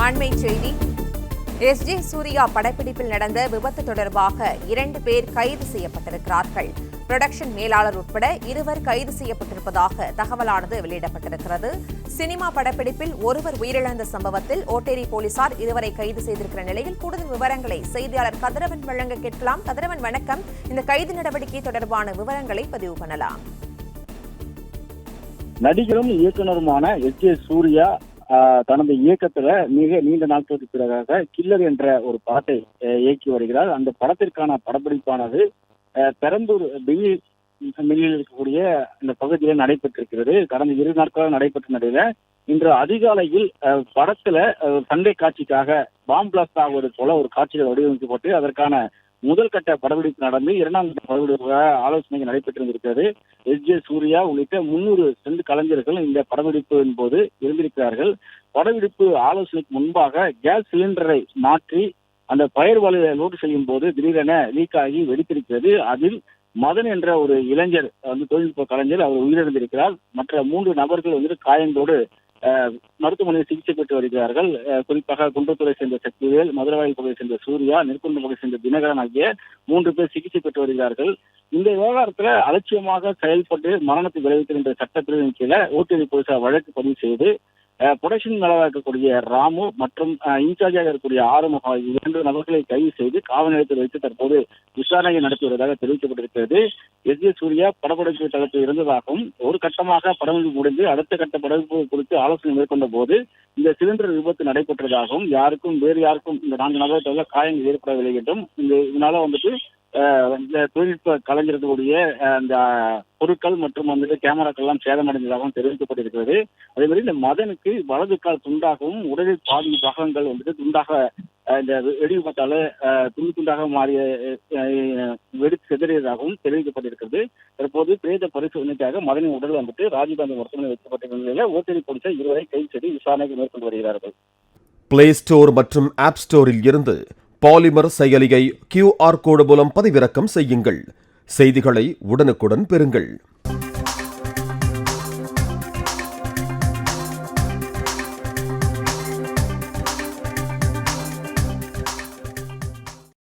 அண்மைச் செய்தி. எஸ்.ஜே. சூர்யா படப்பிடிப்பில் நடந்த விபத்து தொடர்பாக 2 பேர் கைது செய்யப்பட்டிருக்கிறார்கள். புரொடக்ஷன் மேலாளர் உட்பட 2 கைது செய்யப்பட்டிருப்பதாக தகவலானது வெளியிடப்பட்டிருக்கிறது. சினிமா படப்பிடிப்பில் ஒருவர் உயிரிழந்த சம்பவத்தில் ஓட்டேரி போலீசார் 2 கைது செய்திருக்கிற நிலையில் கூடுதல் விவரங்களை செய்தியாளர் கதிரவன் வழங்க கேட்கலாம். கதிரவன், வணக்கம். இந்த கைது நடவடிக்கை தொடர்பான விவரங்களை பதிவு பண்ணலாம். நடிகரும் இயக்குனருமான எஸ்.ஜே. சூர்யா தனது இயக்கத்துல மிக நீண்ட நாட்களுக்கு பிறகாக கில்லர் என்ற ஒரு படத்தை இயக்கி வருகிறார். அந்த படத்திற்கான படப்பிடிப்பானது பெரம்பூர் மில்லில் இருக்கக்கூடிய இந்த பகுதியில் நடைபெற்றிருக்கிறது. கடந்த 2 நாட்களாக நடைபெற்ற நிலையில இன்று அதிகாலையில் படத்துல சண்டை காட்சிக்காக பாம் பிளாஸ்ட் ஆகுவது போல ஒரு காட்சிகள் வடிவமைக்கப்பட்டு அதற்கான முதல் கட்ட படப்பிடிப்பு நடந்து 2ஆம் கட்ட படப்பிடிப்பாக ஆலோசனை நடைபெற்றிருக்கிறது. எஸ்.ஜே. சூர்யா உள்ளிட்ட 300 ஸ்டண்ட் கலைஞர்கள் இந்த படப்பிடிப்பின் போது இருந்திருக்கிறார்கள். படப்பிடிப்பு ஆலோசனைக்கு முன்பாக கேஸ் சிலிண்டரை மாற்றி அந்த பயிர் வலையை லோடு செய்யும் போது திடீரென லீக் ஆகி வெடித்திருக்கிறது. அதில் மதன் என்ற ஒரு இளைஞர் தொழில்நுட்ப கலைஞர் அவர் உயிரிழந்திருக்கிறார். மற்ற 3 நபர்கள் காயங்களோடு மருத்துவமனையில் சிகிச்சை பெற்று வருகிறார்கள். குறிப்பாக குன்றத்தூரை சேர்ந்த சக்திவேல், மதுரவாயில் பகுதியை சேர்ந்த சூர்யா, நெற்குன்றம் பகுதியை சேர்ந்த தினகரன் ஆகிய 3 பேர் சிகிச்சை பெற்று வருகிறார்கள். இந்த விவகாரத்துல அலட்சியமாக செயல்பட்டு மரணத்தை விளைவிக்கின்ற சட்டப்பிரிவின் கீழே ஓட்டேரி போலீசார் வழக்கு பதிவு செய்து புரொடக்ஷன் மேலாளராக இருக்கக்கூடிய ராமு மற்றும் இன்சார்ஜாக இருக்கக்கூடிய ஆறுமுக 2 நபர்களை கைது செய்து காவல் நிலையத்தில் வைத்து தற்போது விசாரணை நடத்தி வருவதாக தெரிவிக்கப்பட்டிருக்கிறது. எஸ்.ஜே. சூர்யா படப்பிடிப்பு தளத்தில் இருந்ததாகவும் ஒரு கட்டமாக படப்பிடிப்பு முடிந்து அடுத்த கட்ட படப்பிடிப்பு குறித்து ஆலோசனை மேற்கொண்ட போது இந்த சிலிண்டர் விபத்து நடைபெற்றதாகவும் வேறு யாருக்கும் இந்த 4 நபர்கள் தவிர காயங்கள் ஏற்படவில்லை என்றும் இதனால இந்த தொழில்நுட்ப கலைஞர்களுடைய அந்த பொருட்கள் மற்றும் கேமராக்கள் எல்லாம் சேதமடைந்ததாகவும் தெரிவிக்கப்பட்டிருக்கிறது. அதே மாதிரி இந்த மதனுக்கு வலது கால் துண்டாகவும் உடலில் பாதி பாகங்கள் துண்டாக இந்த வெடி விபத்தால துண்டாக மாறிய வெடித்து சிதறியதாகவும் தெரிவிக்கப்பட்டிருக்கிறது. தற்போது பிரேத பரிசோதனைக்காக மதனின் உடல் ராஜீவ்காந்தி மருத்துவமனை வைக்கப்பட்டிருந்த நிலையில் ஓட்டேரி போலீசார் 2 கைது செய்து விசாரணைக்கு மேற்கொண்டு வருகிறார்கள். பிளே ஸ்டோர் மற்றும் ஆப் ஸ்டோரில் இருந்து பாலிமர் செயலியை QR கோடு மூலம் பதிவிறக்கம் செய்யுங்கள். செய்திகளை உடனுக்குடன் பெறுங்கள்.